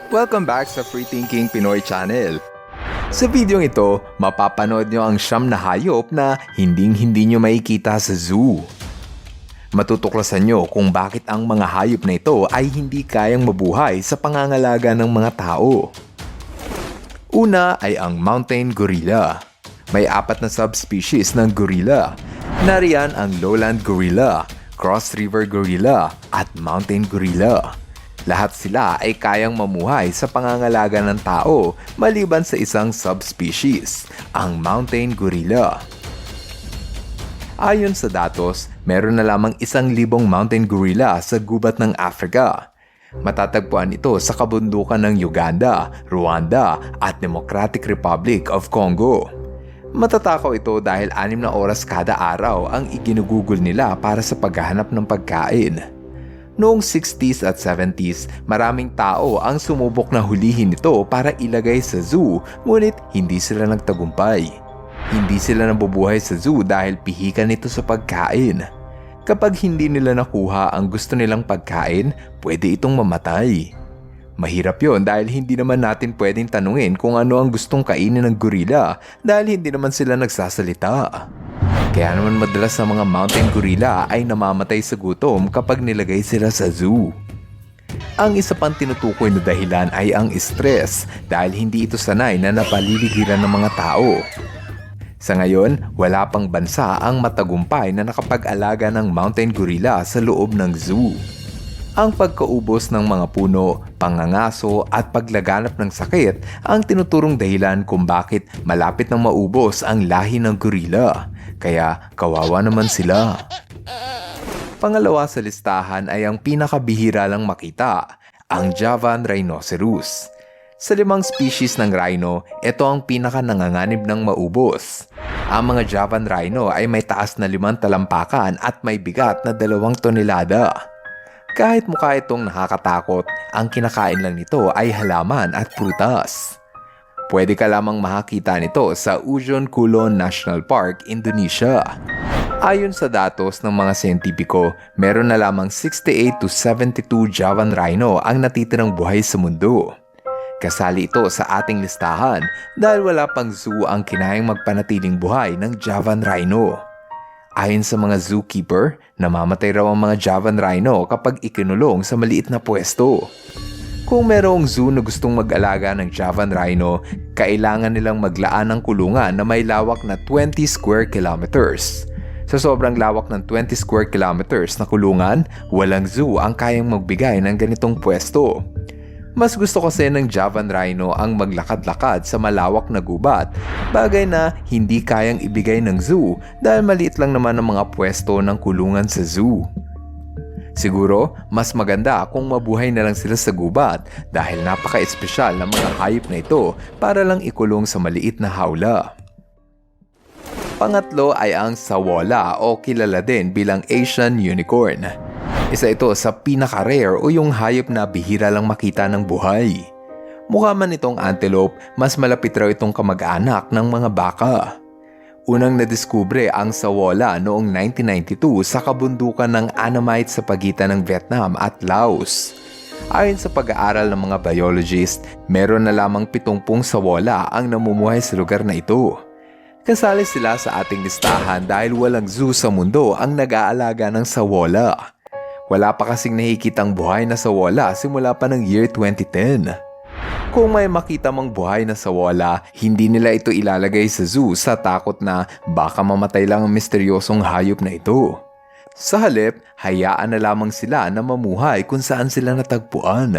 Welcome back sa Free Thinking Pinoy Channel. Sa video ito, mapapanood nyo ang siyam na hayop na hinding-hindi nyo makikita sa zoo. Matutuklasan nyo kung bakit ang mga hayop na ito ay hindi kayang mabuhay sa pangangalaga ng mga tao. Una ay ang mountain gorilla. May 4 na subspecies ng gorilla. Nariyan ang lowland gorilla, cross river gorilla, at mountain gorilla. Lahat sila ay kayang mamuhay sa pangangalaga ng tao maliban sa isang subspecies, ang mountain gorilla. Ayon sa datos, meron na lamang 1,000 mountain gorilla sa gubat ng Africa. Matatagpuan ito sa kabundukan ng Uganda, Rwanda at Democratic Republic of Congo. Matatakaw ito dahil 6 na oras kada araw ang iginugugol nila para sa paghahanap ng pagkain. Noong 60s at 70s, maraming tao ang sumubok na hulihin ito para ilagay sa zoo, ngunit hindi sila nagtagumpay. Hindi sila nabubuhay sa zoo dahil pihikan ito sa pagkain. Kapag hindi nila nakuha ang gusto nilang pagkain, pwede itong mamatay. Mahirap yon dahil hindi naman natin pwedeng tanungin kung ano ang gustong kainin ng gorilla dahil hindi naman sila nagsasalita. Kaya naman madalas sa mga mountain gorilla ay namamatay sa gutom kapag nilagay sila sa zoo. Ang isa pang tinutukoy na dahilan ay ang stress dahil hindi ito sanay na napaliligiran ng mga tao. Sa ngayon, wala pang bansa ang matagumpay na nakapag-alaga ng mountain gorilla sa loob ng zoo. Ang pagkaubos ng mga puno, pangangaso at paglaganap ng sakit ang tinuturong dahilan kung bakit malapit nang maubos ang lahi ng gorilla. Kaya kawawa naman sila. Pangalawa sa listahan ay ang pinakabihira lang makita, ang Javan rhinoceros. Sa 5 species ng rhino, ito ang pinaka nanganganib ng maubos. Ang mga Javan rhino ay may taas na 5 talampakan at may bigat na 2 tonelada. Kahit mukha itong nakakatakot, ang kinakain lang nito ay halaman at prutas. Pwede ka lamang makakita nito sa Ujung Kulon National Park, Indonesia. Ayon sa datos ng mga siyentipiko, meron na lamang 68 to 72 Javan rhino ang natitirang buhay sa mundo. Kasali ito sa ating listahan dahil wala pang zoo ang kinayang magpanatiling buhay ng Javan rhino. Ayon sa mga zookeeper, namamatay raw ang mga Javan rhino kapag ikinulong sa maliit na pwesto. Kung merong zoo na gustong mag-alaga ng Javan rhino, kailangan nilang maglaan ng kulungan na may lawak na 20 square kilometers. Sa sobrang lawak ng 20 square kilometers na kulungan, walang zoo ang kayang magbigay ng ganitong pwesto. Mas gusto kasi ng Javan rhino ang maglakad-lakad sa malawak na gubat, bagay na hindi kayang ibigay ng zoo dahil maliit lang naman ang mga pwesto ng kulungan sa zoo. Siguro, mas maganda kung mabuhay na lang sila sa gubat dahil napaka-espesyal ng mga hayop na ito para lang ikulong sa maliit na hawla. Pangatlo ay ang sawola o kilala din bilang Asian unicorn. Isa ito sa pinaka-rare o yung hayop na bihira lang makita ng buhay. Mukha man itong antelope, mas malapit raw itong kamag-anak ng mga baka. Unang nadiskubre ang sawola noong 1992 sa kabundukan ng Annamite sa pagitan ng Vietnam at Laos. Ayon sa pag-aaral ng mga biologist, meron na lamang 70 sawola ang namumuhay sa lugar na ito. Kasali sila sa ating listahan dahil walang zoo sa mundo ang nag-aalaga ng sawola. Wala pa kasing nakikitang buhay na sawola simula pa ng year 2010. Kung may makita mang buhay na sawola, hindi nila ito ilalagay sa zoo sa takot na baka mamatay lang ang misteryosong hayop na ito. Sa halip, hayaan na lamang sila na mamuhay kung saan sila natagpuan.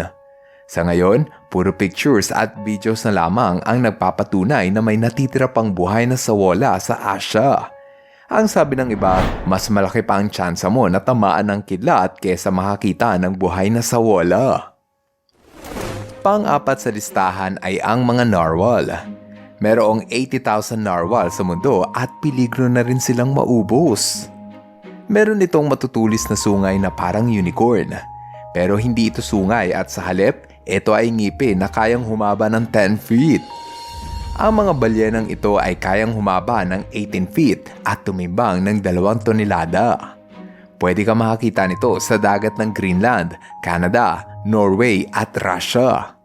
Sa ngayon, puro pictures at videos na lamang ang nagpapatunay na may natitira pang buhay na sawola sa Asia. Ang sabi ng iba, mas malaki pa ang tsansa mo na tamaan ng kidlat kesa makakita ng buhay na sawola. Pang-4 sa listahan ay ang mga narwhal. Merong 80,000 narwhal sa mundo at peligro na rin silang maubos. Meron itong matutulis na sungay na parang unicorn. Pero hindi ito sungay at sa halip, ito ay ngipin na kayang humaba ng 10 feet. Ang mga balyenang ito ay kayang humaba ng 18 feet at tumimbang ng 2 tonelada. Pwede ka makakita nito sa dagat ng Greenland, Canada, Norway at Russia.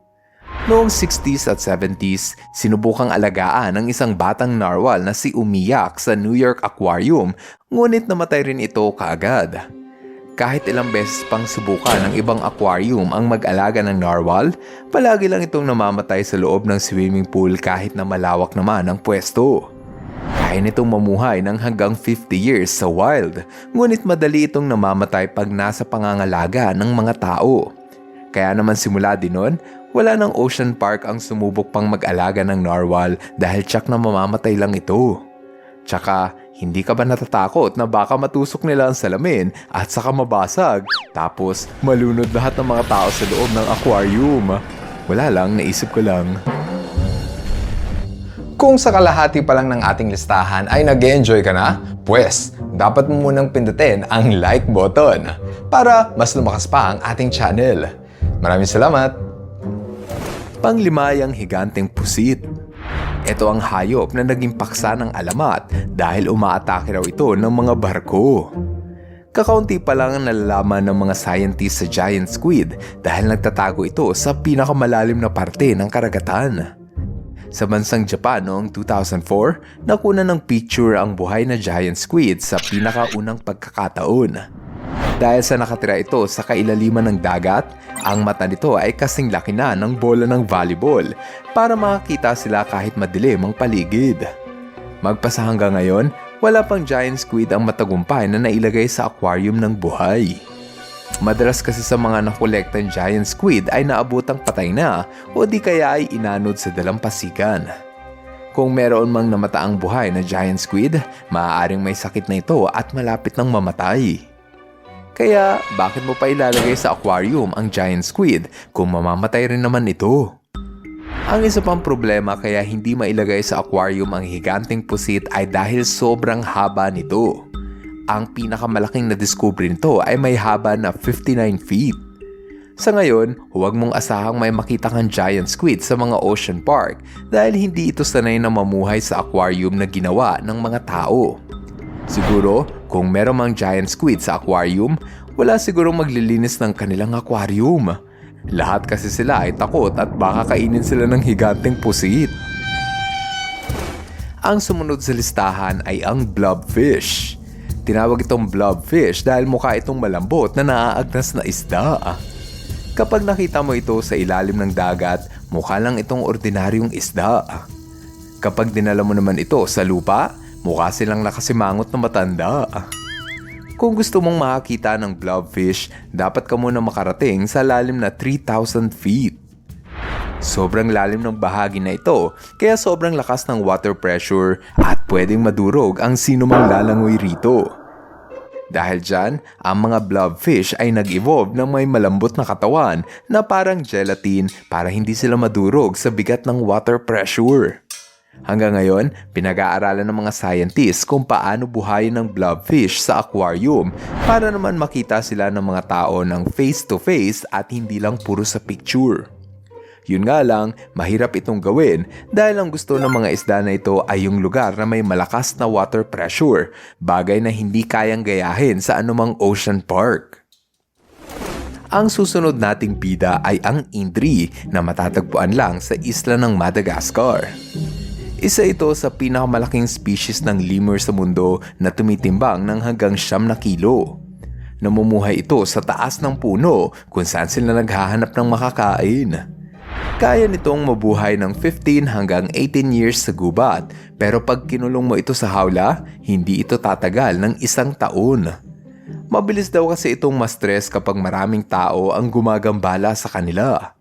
Noong 60s at 70s, sinubukang alagaan ng isang batang narwhal na si Umiyak sa New York Aquarium, ngunit namatay rin ito kaagad. Kahit ilang beses pang subukan ng ibang aquarium ang mag-alaga ng narwhal, palagi lang itong namamatay sa loob ng swimming pool kahit na malawak naman ang pwesto. Kaya nitong mamuhay ng hanggang 50 years sa wild, ngunit madali itong namamatay pag nasa pangangalaga ng mga tao. Kaya naman simula din nun, wala ng ocean park ang sumubok pang mag-alaga ng narwhal dahil tsak na mamamatay lang ito. Tsaka, hindi ka ba natatakot na baka matusok nila ang salamin at saka mabasag, tapos malunod lahat ng mga tao sa loob ng aquarium? Wala lang, naisip ko lang. Kung sa kalahati pa lang ng ating listahan ay nag-enjoy ka na, pues dapat mo munang pindutin ang like button para mas lumakas pa ang ating channel. Maraming salamat! Panglima ang higanteng pusit. Ito ang hayop na naging paksa ng alamat dahil umaatake raw ito ng mga barko. Kakaunti pa lang ang nalalaman ng mga scientists sa giant squid dahil nagtatago ito sa pinakamalalim na parte ng karagatan. Sa bansang Japan noong 2004, nakuna ng picture ang buhay na giant squid sa pinakaunang pagkakataon. Dahil sa nakatira ito sa kailaliman ng dagat, ang mata nito ay kasing laki na ng bola ng volleyball para makakita sila kahit madilim ang paligid. Magpasa hanggang ngayon, wala pang giant squid ang matagumpay na nailagay sa aquarium ng buhay. Madalas kasi sa mga nakolektang giant squid ay naabutang patay na o di kaya ay inanod sa dalampasigan. Kung meron mang namataang buhay na giant squid, maaaring may sakit na ito at malapit nang mamatay. Kaya bakit mo pa ilalagay sa aquarium ang giant squid kung mamamatay rin naman ito? Ang isa pang problema kaya hindi mailagay sa aquarium ang higanteng pusit ay dahil sobrang haba nito. Ang pinakamalaking nadiskubre nito ay may haba na 59 feet. Sa ngayon, huwag mong asahang may makita kang giant squid sa mga ocean park dahil hindi ito sanay na mamuhay sa aquarium na ginawa ng mga tao. Siguro, kung meron mang giant squid sa aquarium, wala sigurong maglilinis ng kanilang aquarium. Lahat kasi sila ay takot at baka kainin sila ng higanteng pusit. Ang sumunod sa listahan ay ang blobfish. Tinawag itong blobfish dahil mukha itong malambot na naaagnas na isda. Kapag nakita mo ito sa ilalim ng dagat, mukha lang itong ordinaryong isda. Kapag dinala mo naman ito sa lupa, mukha silang nakasimangot na matanda. Kung gusto mong makakita ng blobfish, dapat ka muna makarating sa lalim na 3,000 feet. Sobrang lalim ng bahagi na ito, kaya sobrang lakas ng water pressure at pwedeng madurog ang sinumang lalangoy rito. Dahil dyan, ang mga blobfish ay nag-evolve ng may malambot na katawan na parang gelatin para hindi sila madurog sa bigat ng water pressure. Hanggang ngayon, pinag-aaralan ng mga scientists kung paano buhayin ng blobfish sa aquarium para naman makita sila ng mga tao ng face-to-face at hindi lang puro sa picture. Yun nga lang, mahirap itong gawin dahil ang gusto ng mga isda na ito ay yung lugar na may malakas na water pressure, bagay na hindi kayang gayahin sa anumang ocean park. Ang susunod nating bida ay ang Indri na matatagpuan lang sa isla ng Madagascar. Isa ito sa pinakamalaking species ng lemur sa mundo na tumitimbang ng hanggang 9 na kilo. Namumuhay ito sa taas ng puno kung saan sila naghahanap ng makakain. Kaya nitong mabuhay ng 15 hanggang 18 years sa gubat, pero pag kinulong mo ito sa hawla, hindi ito tatagal ng 1 taon. Mabilis daw kasi itong ma-stress kapag maraming tao ang gumagambala sa kanila.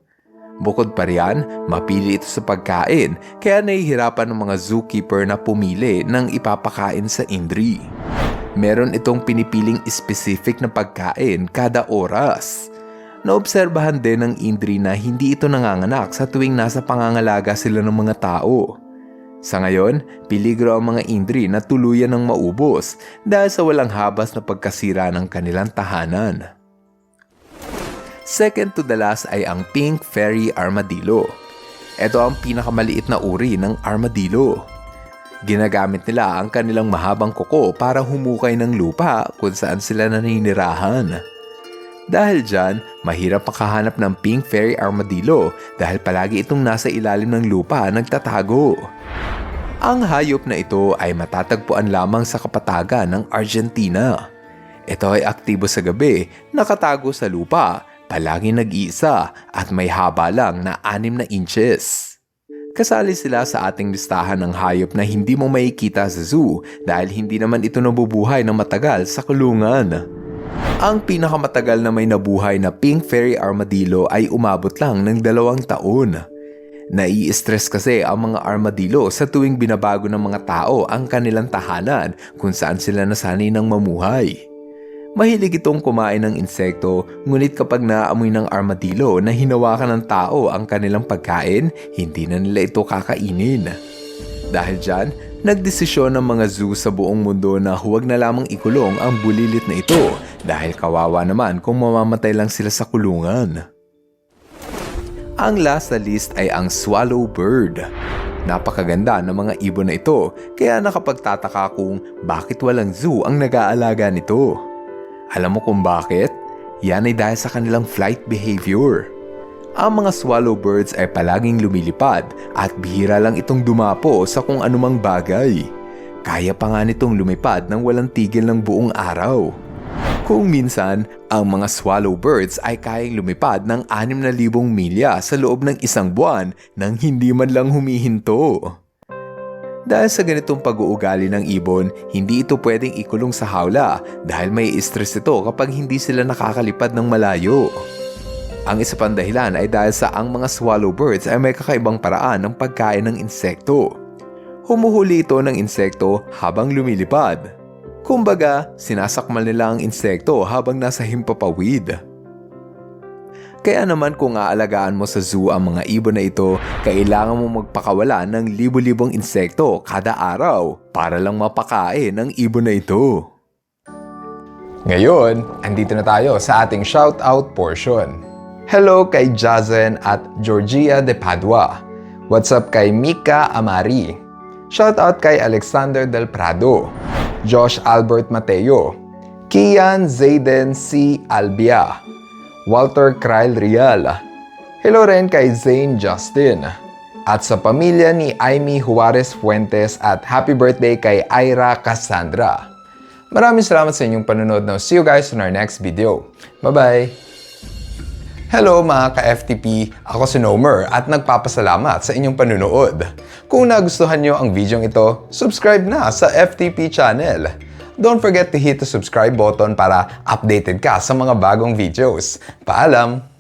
Bukod pa riyan, mapili ito sa pagkain, kaya nahihirapan ng mga zookeeper na pumili ng ipapakain sa Indri. Meron itong pinipiling specific na pagkain kada oras. Naobserbahan din ng Indri na hindi ito nanganganak sa tuwing nasa pangangalaga sila ng mga tao. Sa ngayon, peligro ang mga Indri na tuluyan ng maubos dahil sa walang habas na pagkasira ng kanilang tahanan. Second to the last ay ang pink fairy armadillo. Ito ang pinakamaliit na uri ng armadillo. Ginagamit nila ang kanilang mahabang kuko para humukay ng lupa kung saan sila naninirahan. Dahil dyan, mahirap makahanap ng pink fairy armadillo dahil palagi itong nasa ilalim ng lupa nagtatago. Ang hayop na ito ay matatagpuan lamang sa kapatagan ng Argentina. Ito ay aktibo sa gabi, nakatago sa lupa, palaging nag-iisa at may haba lang na 6 na inches. Kasali sila sa ating listahan ng hayop na hindi mo makikita sa zoo dahil hindi naman ito nabubuhay ng matagal sa kulungan. Ang pinakamatagal na may nabuhay na pink fairy armadillo ay umabot lang ng 2 taon. Nai-stress kasi ang mga armadillo sa tuwing binabago ng mga tao ang kanilang tahanan kung saan sila nasanay ng mamuhay. Mahilig itong kumain ng insekto, ngunit kapag naaamoy ng armadillo na hinawakan ng tao ang kanilang pagkain, hindi na nila ito kakainin. Dahil dyan, nagdesisyon ng mga zoo sa buong mundo na huwag na lamang ikulong ang bulilit na ito dahil kawawa naman kung mamamatay lang sila sa kulungan. Ang last sa list ay ang swallow bird. Napakaganda ng mga ibon na ito kaya nakapagtataka kung bakit walang zoo ang nag-aalaga nito. Alam mo kung bakit? Yan ay dahil sa kanilang flight behavior. Ang mga swallow birds ay palaging lumilipad at bihira lang itong dumapo sa kung anumang bagay. Kaya pa nga nitong lumipad nang walang tigil ng buong araw. Kung minsan, ang mga swallow birds ay kayang lumipad ng 6,000 milya sa loob ng 1 buwan nang hindi man lang humihinto. Dahil sa ganitong pag-uugali ng ibon, hindi ito pwedeng ikulong sa hawla dahil may stress ito kapag hindi sila nakakalipad ng malayo. Ang isa pang dahilan ay dahil sa ang mga swallow birds ay may kakaibang paraan ng pagkain ng insekto. Humuhuli ito ng insekto habang lumilipad. Kumbaga, sinasakmal nila ang insekto habang nasa himpapawid. Kaya naman kung aalagaan mo sa zoo ang mga ibon na ito, kailangan mo magpakawala ng libo-libong insekto kada araw para lang mapakain ang ibon na ito. Ngayon, andito na tayo sa ating shoutout portion. Hello kay Jazen at Georgia de Padua. What's up kay Mika Amari. Shoutout kay Alexander Del Prado. Josh Albert Mateo. Kian Zayden C. Albia. Walter Krail Rial. Hello rin kay Zane Justin. At sa pamilya ni Aimee Juarez Fuentes at happy birthday kay Ira Cassandra. Maraming salamat sa inyong panonood. Now, see you guys in our next video. Bye-bye! Hello mga ka-FTP, ako si Nomer at nagpapasalamat sa inyong panunood. Kung nagustuhan nyo ang video ito, subscribe na sa FTP channel. Don't forget to hit the subscribe button para updated ka sa mga bagong videos. Paalam!